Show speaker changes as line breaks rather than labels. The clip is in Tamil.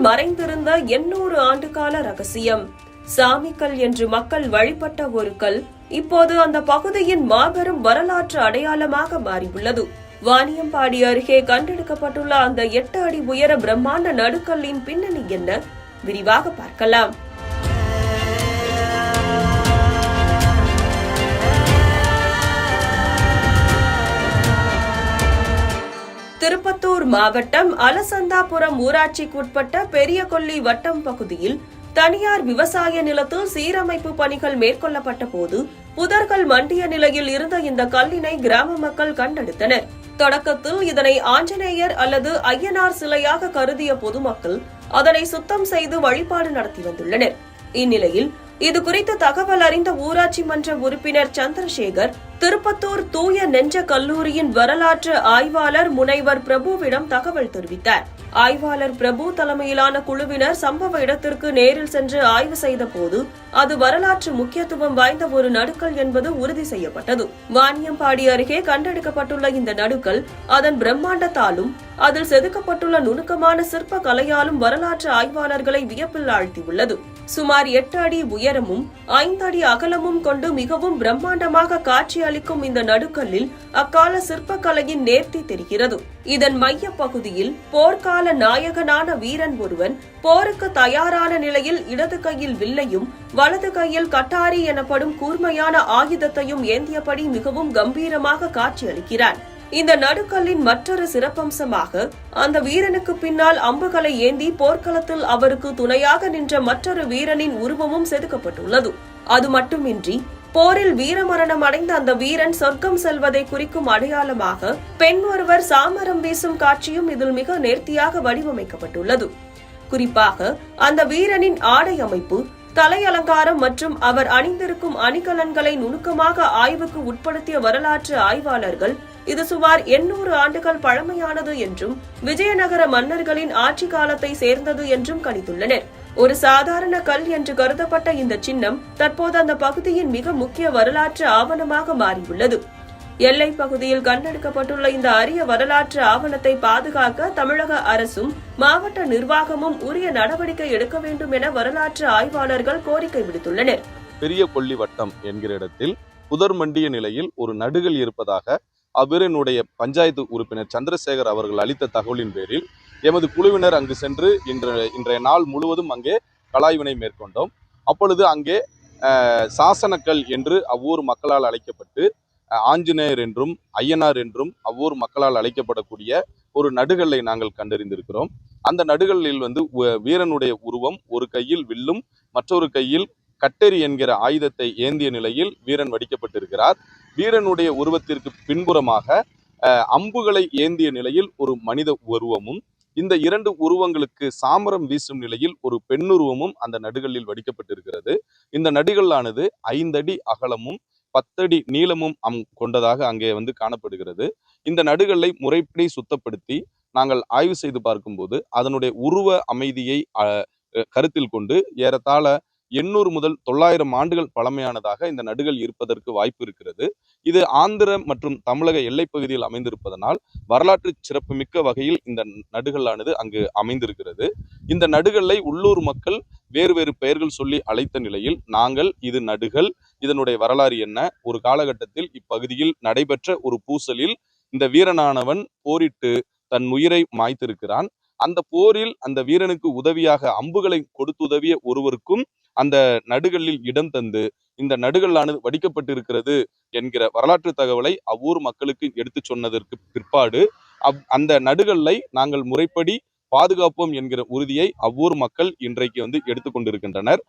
மறைந்திருந்த 800 ஆண்டுகால ரகசியம். சாமிக்கல் என்று மக்கள் வழிபட்ட ஒரு கல் இப்போது அந்த பகுதியின் மாபெரும் வரலாற்று அடையாளமாக மாறியுள்ளது. வாணியம்பாடி அருகே கண்டெடுக்கப்பட்டுள்ள அந்த 8 அடி உயர பிரம்மாண்ட நடுக்கல்லின் பின்னணி என்ன? விரிவாக பார்க்கலாம். திருப்பத்தூர் மாவட்டம் அலசந்தாபுரம் ஊராட்சிக்குட்பட்ட பெரியகொல்லி வட்டம் பகுதியில் தனியார் விவசாய நிலத்தில் சீரமைப்பு பணிகள் மேற்கொள்ளப்பட்ட போது புதர்கள் மண்டிய நிலையில் இருந்த இந்த கல்லினை கிராம மக்கள் கண்டெடுத்தனர். தொடக்கத்தில் இதனை ஆஞ்சநேயர் அல்லது ஐயனார் சிலையாக கருதிய பொதுமக்கள் அதனை சுத்தம் செய்து வழிபாடு நடத்தி வந்துள்ளனர். இந்நிலையில் இதுகுறித்து தகவல் அறிந்த ஊராட்சி மன்ற உறுப்பினர் சந்திரசேகர் திருப்பத்தூர் தூய நெஞ்ச கல்லூரியின் வரலாற்று ஆய்வாளர் முனைவர் பிரபுவிடம் தகவல் தெரிவித்தார். ஆய்வாளர் பிரபு தலைமையிலான குழுவினர் சம்பவ இடத்திற்கு நேரில் சென்று ஆய்வு செய்த போது அது வரலாற்று முக்கியத்துவம் வாய்ந்த ஒரு நடுக்கல் என்பது உறுதி செய்யப்பட்டது. வாணியம்பாடி அருகே கண்டெடுக்கப்பட்டுள்ள இந்த நடுக்கல் அதன் பிரம்மாண்டத்தாலும் அதில் செதுக்கப்பட்டுள்ள நுணுக்கமான சிற்ப கலையாலும் வரலாற்று ஆய்வாளர்களை வியப்பில் ஆழ்த்தியுள்ளது. சுமார் 8 அடி உயரமும் 5 அடி அகலமும் கொண்டு மிகவும் பிரம்மாண்டமாக காட்சி அளிக்கும் இந்த நடுக்கல்லில் அக்கால சிற்பக்கலையின் நேர்த்தி தெரிகிறது. இதன் மைய பகுதியில் போர்க்கால நாயகனான வீரன் ஒருவன் போருக்கு தயாரான நிலையில் இடது கையில் வில்லையும் வலது கையில் கட்டாரி எனப்படும் கூர்மையான ஆயுதத்தையும் ஏந்தியபடி மிகவும் கம்பீரமாக காட்சியளிக்கிறான். இந்த நடுக்கல்லின் மற்றொரு சிறப்பம்சமாக அந்த வீரனுக்கு பின்னால் அம்புகளை ஏந்தி போர்க்களத்தில் அவருக்கு துணையாக நின்ற மற்றொரு வீரனின் உருவமும் செதுக்கப்பட்டுள்ளது. அது மட்டுமின்றி போரில் வீரமரணம் அடைந்த அந்த வீரன் சொர்க்கம் செல்வதை குறிக்கும் அடையாளமாக பெண் ஒருவர் சாமரம் வீசும் காட்சியும் இதில் மிக நேர்த்தியாக வடிவமைக்கப்பட்டுள்ளது. குறிப்பாக அந்த வீரனின் ஆடை அமைப்பு, தலை அலங்காரம் மற்றும் அவர் அணிந்திருக்கும் அணிகலன்களை நுணுக்கமாக ஆய்வுக்கு உட்படுத்திய வரலாற்று ஆய்வாளர்கள் இது சுமார் 800 ஆண்டுகள் பழமையானது என்றும் விஜயநகர மன்னர்களின் ஆட்சி காலத்தை சேர்ந்தது என்றும் கணித்துள்ளனர். ஒரு சாதாரண கல் என்று கருதப்பட்ட இந்த சின்னம் தற்போது அந்த பகுதியின் மிக முக்கிய வரலாற்று ஆவணமாக மாறியுள்ளது. எல்லை பகுதியில் கண்டெடுக்கப்பட்டுள்ள இந்த அரிய வரலாற்று ஆவணத்தை பாதுகாக்க தமிழக அரசும் மாவட்ட நிர்வாகமும் உரிய நடவடிக்கை எடுக்க வேண்டும் என வரலாற்று ஆய்வாளர்கள் கோரிக்கை விடுத்துள்ளனர்.
பெரிய கொல்லி வட்டம் என்கிற இடத்தில் புதர் மண்டிய நிலையில் ஒரு நடுகள் இருப்பதாக அவரினுடைய பஞ்சாயத்து உறுப்பினர் சந்திரசேகர் அவர்கள் அளித்த தகவலின் பேரில் எமது குழுவினர் அங்கு சென்று இன்றைய நாள் முழுவதும் அங்கே கலாய்வினை மேற்கொண்டோம். அப்பொழுது அங்கே சாசனக்கல் என்று அவ்வூர் மக்களால் அழைக்கப்பட்டு ஆஞ்சநேயர் என்றும் ஐயனார் என்றும் அவ்வூர் மக்களால் அழைக்கப்படக்கூடிய ஒரு நடுகல்லை நாங்கள் கண்டறிந்திருக்கிறோம். அந்த நடுகல்லில் வீரனுடைய உருவம், ஒரு கையில் வில்லும் மற்றொரு கையில் கட்டெரி என்கிற ஆயுதத்தை ஏந்திய நிலையில் வீரன் வடிக்கப்பட்டிருக்கிறார். வீரனுடைய உருவத்திற்கு பின்புறமாக அம்புகளை ஏந்திய நிலையில் ஒரு மனித உருவமும், இந்த 2 உருவங்களுக்கு சாமரம் வீசும் நிலையில் ஒரு பெண்ணுருவமும் அந்த நடுகளில் வடிக்கப்பட்டிருக்கிறது. இந்த நடுகல்லானது 5 அடி அகலமும் 10 அடி நீளமும் கொண்டதாக அங்கே காணப்படுகிறது. இந்த நடுகல்லை முறைப்படி சுத்தப்படுத்தி நாங்கள் ஆய்வு செய்து பார்க்கும்போது அதனுடைய உருவ அமைதியை கருத்தில் கொண்டு ஏறத்தாழ 800 முதல் 900 ஆண்டுகள் பழமையானதாக இந்த நடுகள் இருப்பதற்கு வாய்ப்பு இருக்கிறது. இது ஆந்திர மற்றும் தமிழக எல்லைப்பகுதியில் அமைந்திருப்பதனால் வரலாற்று சிறப்புமிக்க வகையில் இந்த நடுகல்லானது அங்கு அமைந்திருக்கிறது. இந்த நடுகல்லை உள்ளூர் மக்கள் வேறு வேறு பெயர்கள் சொல்லி அழைத்த நிலையில் நாங்கள் இது நடுகள், இதனுடைய வரலாறு என்ன, ஒரு காலகட்டத்தில் இப்பகுதியில் நடைபெற்ற ஒரு பூசலில் இந்த வீரனானவன் போரிட்டு தன் உயிரை மாய்த்திருக்கிறான். அந்த போரில் அந்த வீரனுக்கு உதவியாக அம்புகளை கொடுத்து உதவிய ஒருவருக்கும் அந்த நடுகளில் இடம் தந்து இந்த நடுகல்லானது வடிக்கப்பட்டிருக்கிறது என்கிற வரலாற்று தகவலை அவ்வூர் மக்களுக்கு எடுத்து சொன்னதற்கு பிற்பாடு அந்த நடுகல்லை நாங்கள் முறைப்படி பாதுகாப்போம் என்கிற உறுதியை அவ்வூர் மக்கள் இன்றைக்கு எடுத்துக்கொண்டிருக்கின்றனர்.